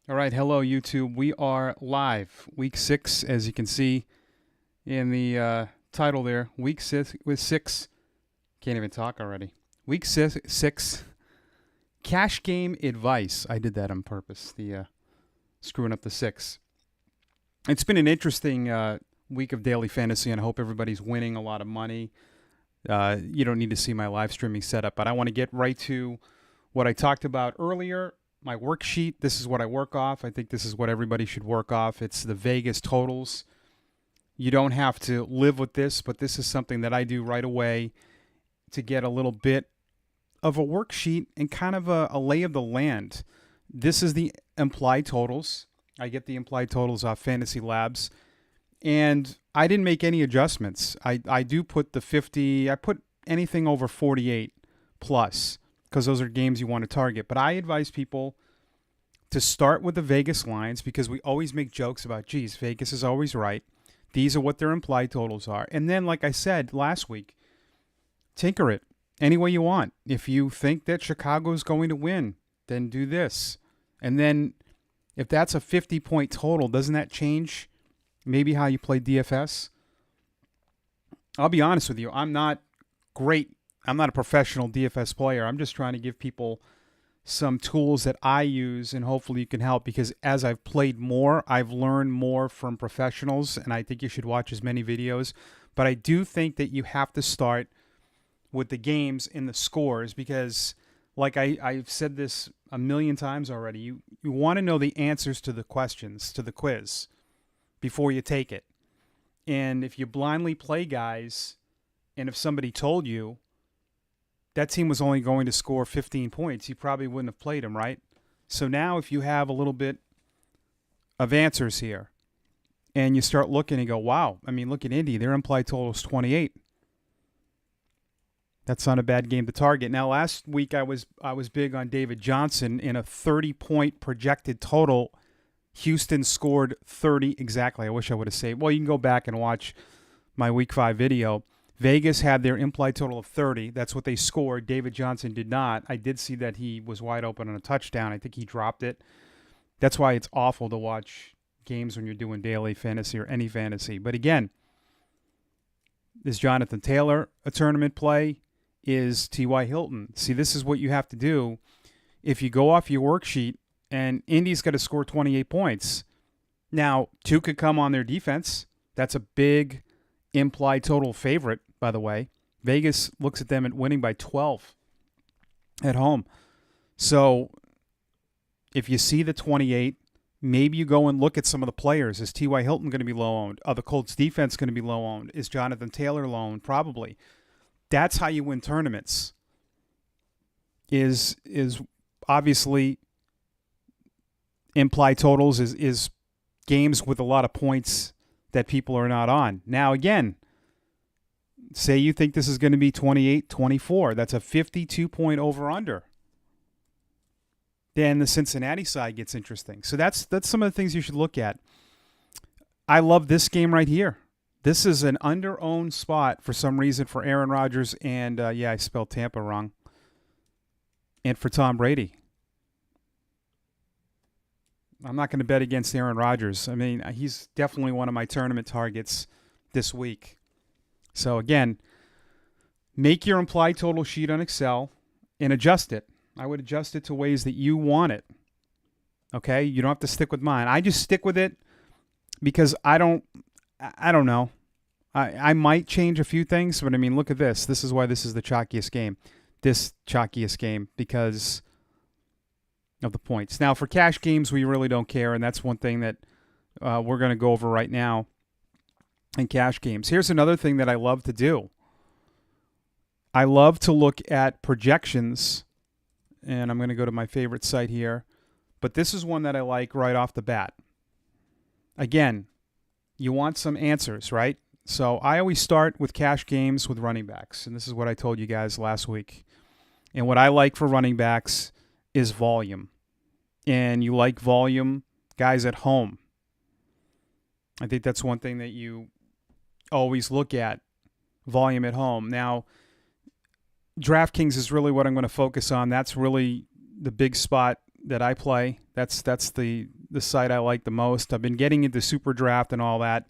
All right, hello YouTube. We are live, week 6, as you can see in the title there. Week 6 with 6. Can't even talk already. Week 6 cash game advice. I did that on purpose. The screwing up the 6. It's been an interesting week of daily fantasy, and I hope everybody's winning a lot of money. You don't need to see my live streaming setup, but I want to get right to what I talked about earlier. My worksheet, this is what I work off. I think this is what everybody should work off. It's the Vegas totals. You don't have to live with this, but this is something that I do right away to get a little bit of a worksheet and kind of a lay of the land. This is the implied totals. I get the implied totals off Fantasy Labs. And I didn't make any adjustments. I do put the 50, I put anything over 48 plus, because those are games you want to target. But I advise people to start with the Vegas lines, because we always make jokes about, geez, Vegas is always right. These are what their implied totals are. And then, like I said last week, tinker it any way you want. If you think that Chicago is going to win, then do this. And then if that's a 50-point total, doesn't that change maybe how you play DFS? I'll be honest with you. I'm not great. I'm not a professional DFS player. I'm just trying to give people some tools that I use, and hopefully you can help, because as I've played more, I've learned more from professionals, and I think you should watch as many videos. But I do think that you have to start with the games and the scores, because like I've said this a million times already, you want to know the answers to the questions, to the quiz, before you take it. And if you blindly play guys, and if somebody told you that team was only going to score 15 points, you probably wouldn't have played them, right? So now if you have a little bit of answers here, and you start looking and go, wow, I mean, look at Indy. Their implied total is 28. That's not a bad game to target. Now, last week I was big on David Johnson in a 30-point projected total. Houston scored 30 exactly. I wish I would have saved. Well, you can go back and watch my Week 5 video. Vegas had their implied total of 30. That's what they scored. David Johnson did not. I did see that he was wide open on a touchdown. I think he dropped it. That's why it's awful to watch games when you're doing daily fantasy or any fantasy. But again, is Jonathan Taylor a tournament play? Is T.Y. Hilton? See, this is what you have to do. If you go off your worksheet, and Indy's got to score 28 points. Now, 2 could come on their defense. That's a big implied total favorite, by the way. Vegas looks at them at winning by 12 at home. So if you see the 28, maybe you go and look at some of the players. Is T.Y. Hilton going to be low-owned? Are the Colts' defense going to be low-owned? Is Jonathan Taylor low-owned? Probably. That's how you win tournaments. Is obviously implied totals is games with a lot of points that people are not on. Now, again, say you think this is going to be 28-24. That's a 52-point over-under. Then the Cincinnati side gets interesting. So that's some of the things you should look at. I love this game right here. This is an under-owned spot for some reason for Aaron Rodgers and, yeah, I spelled Tampa wrong, and for Tom Brady. I'm not going to bet against Aaron Rodgers. I mean, he's definitely one of my tournament targets this week. So, again, make your implied total sheet on Excel and adjust it. I would adjust it to ways that you want it. Okay? You don't have to stick with mine. I just stick with it because I don't know. I might change a few things, but I mean, look at this. This is why this is the chalkiest game. This chalkiest game, because of the points. Now, for cash games, we really don't care, and that's one thing that we're going to go over right now in cash games. Here's another thing that I love to do. I love to look at projections, and I'm going to go to my favorite site here, but this is one that I like right off the bat. Again, you want some answers, right? So I always start with cash games with running backs, and this is what I told you guys last week. And what I like for running backs is volume. And you like volume, guys at home. I think that's one thing that you always look at, volume at home. Now, DraftKings is really what I'm going to focus on. That's really the big spot that I play. That's the site I like the most. I've been getting into Super Draft and all that,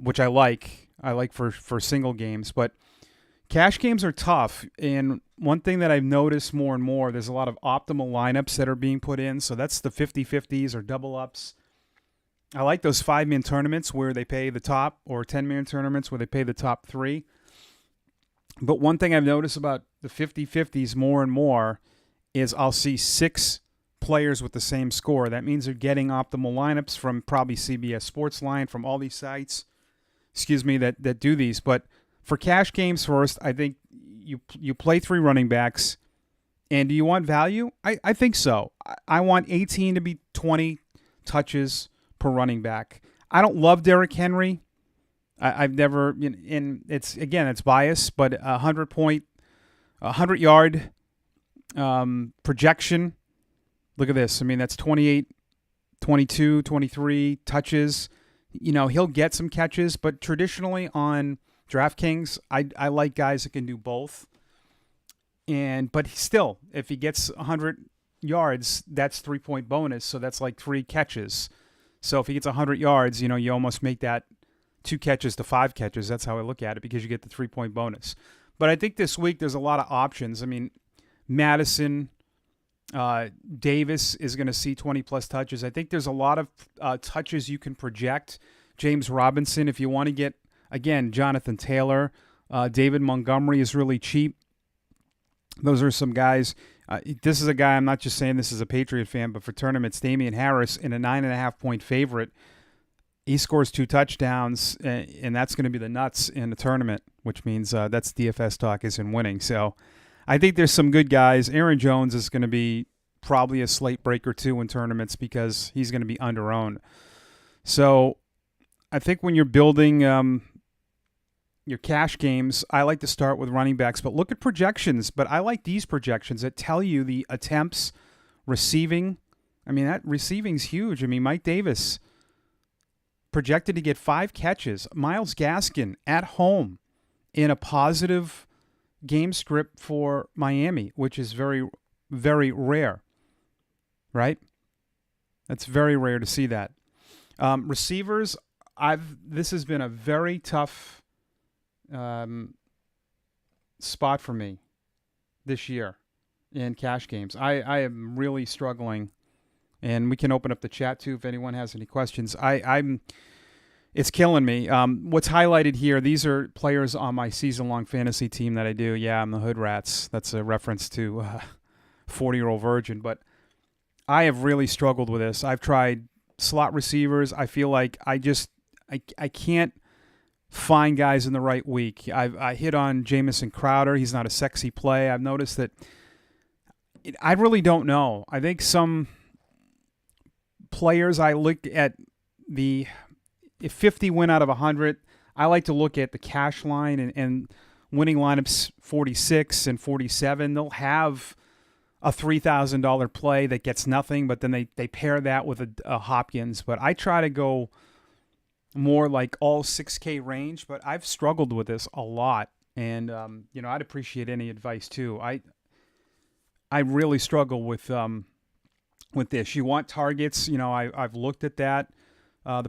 which I like. I like for single games, but cash games are tough. And one thing that I've noticed more and more, there's a lot of optimal lineups that are being put in. So that's the 50-50s or double ups. I like those 5-man tournaments where they pay the top, or 10-man tournaments where they pay the top 3. But one thing I've noticed about the 50-50s more and more is I'll see 6 players with the same score. That means they're getting optimal lineups from probably CBS Sportsline, from all these sites, that do these. But for cash games first, I think you play 3 running backs. And do you want value? I think so. I want 18 to be 20 touches per running back. I don't love Derrick Henry. I've never, and it's bias, but 100 yard projection. Look at this. I mean, that's 28, 22, 23 touches. He'll get some catches, but traditionally on DraftKings, I like guys that can do both. But still, if he gets 100 yards, that's 3-point bonus. So that's like 3 catches. So if he gets 100 yards, you almost make that 2 catches to 5 catches. That's how I look at it, because you get the 3-point bonus. But I think this week there's a lot of options. I mean, Madison, Davis is going to see 20-plus touches. I think there's a lot of touches you can project. James Robinson, if you want to get, again, Jonathan Taylor. David Montgomery is really cheap. Those are some guys. This is a guy, I'm not just saying this as a Patriot fan, but for tournaments, Damian Harris in a 9.5-point favorite. He scores 2 touchdowns, and that's going to be the nuts in the tournament, which means that's DFS talk isn't winning. So I think there's some good guys. Aaron Jones is going to be probably a slate breaker too in tournaments, because he's going to be under-owned. So I think when you're building your cash games, I like to start with running backs, but look at projections. But I like these projections that tell you the attempts, receiving. I mean, that receiving's huge. I mean, Mike Davis projected to get 5 catches. Myles Gaskin at home in a positive game script for Miami, which is very, very rare, right? That's very rare to see that. Receivers, this has been a very tough spot for me this year in cash games. I am really struggling, and we can open up the chat too if anyone has any questions. It's killing me. What's highlighted here, these are players on my season-long fantasy team that I do. Yeah, I'm the Hood Rats. That's a reference to 40-year-old virgin. But I have really struggled with this. I've tried slot receivers. I feel like I can't find guys in the right week. I hit on Jamison Crowder. He's not a sexy play. I've noticed that I really don't know. I think some players, I look at if 50 win out of 100, I like to look at the cash line and winning lineups 46 and 47. They'll have a $3,000 play that gets nothing, but then they pair that with a Hopkins. But I try to go more like all 6K range, but I've struggled with this a lot. And, I'd appreciate any advice too. I really struggle with this. You want targets. I've looked at that. The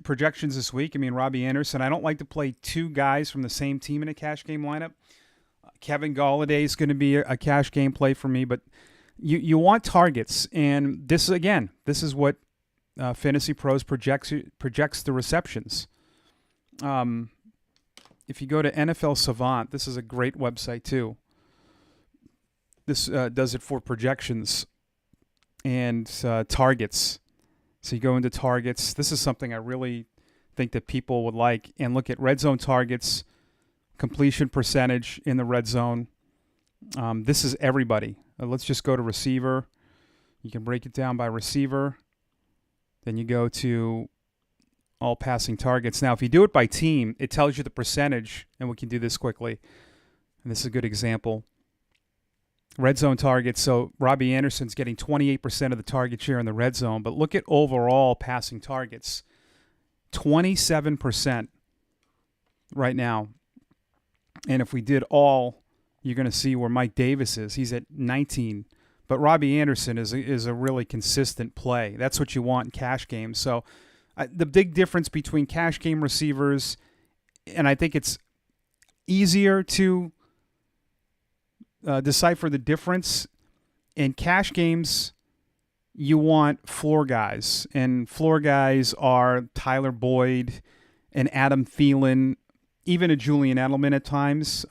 projections this week, Robbie Anderson. I don't like to play 2 guys from the same team in a cash game lineup. Kevin Galladay is going to be a cash game play for me, but you want targets. And this is what Fantasy Pros projects the receptions. If you go to NFL Savant, this is a great website too. This does it for projections and targets. So you go into targets. This is something I really think that people would like, and look at red zone targets, completion percentage in the red zone. This is everybody. Let's just go to receiver. You can break it down by receiver. Then you go to all passing targets. Now, if you do it by team, it tells you the percentage, and we can do this quickly. And this is a good example. Red zone targets. So Robbie Anderson's getting 28% of the target share in the red zone. But look at overall passing targets. 27% right now. And if we did all, you're going to see where Mike Davis is. He's at 19%. But Robbie Anderson is a really consistent play. That's what you want in cash games. So the big difference between cash game receivers, and I think it's easier to decipher the difference. In cash games, you want floor guys, and floor guys are Tyler Boyd and Adam Thielen, even a Julian Edelman at times.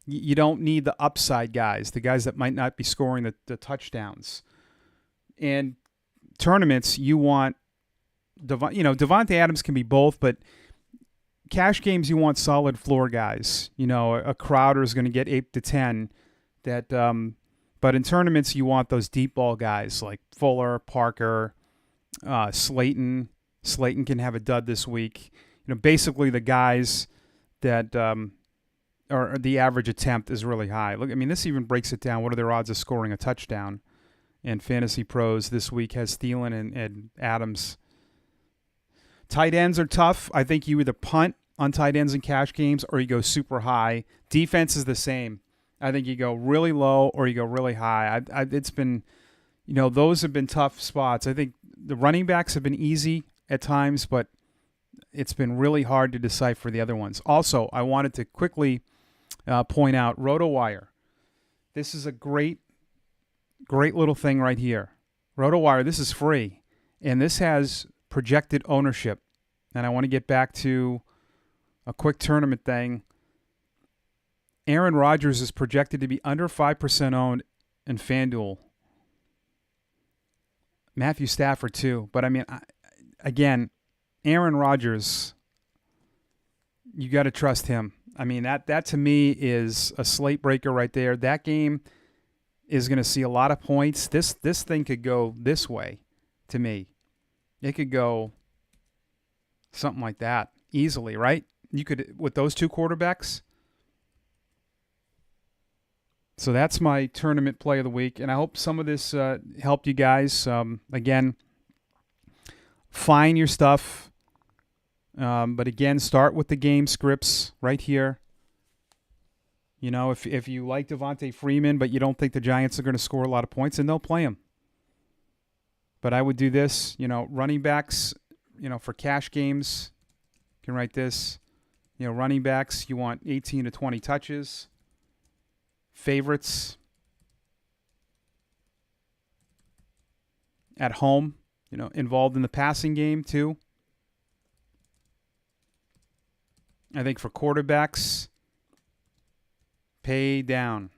You don't need the upside guys, the guys that might not be scoring the touchdowns. And tournaments, you want Devontae Adams can be both, but cash games, you want solid floor guys. A Crowder is going to get 8 to 10. But in tournaments, you want those deep ball guys like Fuller, Parker, Slayton. Slayton can have a dud this week. Basically the guys that or the average attempt is really high. Look, this even breaks it down. What are their odds of scoring a touchdown? And Fantasy Pros this week has Thielen and Adams. Tight ends are tough. I think you either punt on tight ends in cash games or you go super high. Defense is the same. I think you go really low or you go really high. It's been, those have been tough spots. I think the running backs have been easy at times, but it's been really hard to decipher the other ones. Also, I wanted to quickly point out RotoWire. This is a great little thing right here. RotoWire, this is free, and this has projected ownership. And I want to get back to a quick tournament thing. Aaron Rodgers is projected to be under 5% owned in FanDuel. Matthew Stafford too. But again, Aaron Rodgers, you got to trust him. That to me is a slate breaker right there. That game is going to see a lot of points. This thing could go this way to me. It could go something like that easily, right? You could, with those two quarterbacks. So that's my tournament play of the week, and I hope some of this helped you guys. Again, find your stuff, but again, start with the game scripts right here. If you like Devontae Freeman, but you don't think the Giants are going to score a lot of points, then they'll play him. But I would do this, running backs, for cash games, you can write this. Running backs, you want 18 to 20 touches. Favorites at home, involved in the passing game too. I think for quarterbacks, pay down.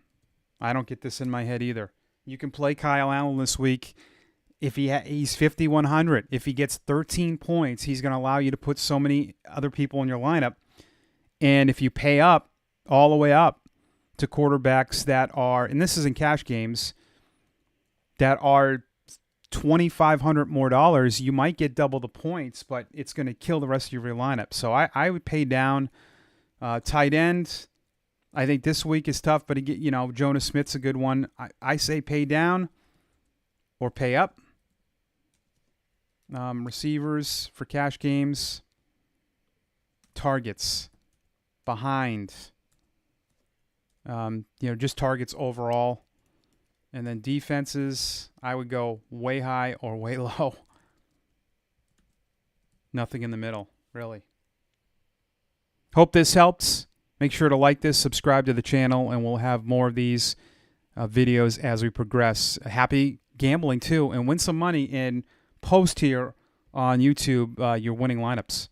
I don't get this in my head either. You can play Kyle Allen this week. If he's 5,100, if he gets 13 points, he's going to allow you to put so many other people in your lineup. And if you pay up, all the way up to quarterbacks that are, and this is in cash games, that are $2,500 more dollars, you might get double the points, but it's going to kill the rest of your lineup. So I would pay down. Tight end, I think this week is tough, but Jonas Smith's a good one. I say pay down or pay up. Receivers for cash games, targets behind, just targets overall. And then defenses, I would go way high or way low. Nothing in the middle, really. Hope this helps. Make sure to like this, subscribe to the channel, and we'll have more of these videos as we progress. Happy gambling, too, and win some money, and post here on YouTube your winning lineups.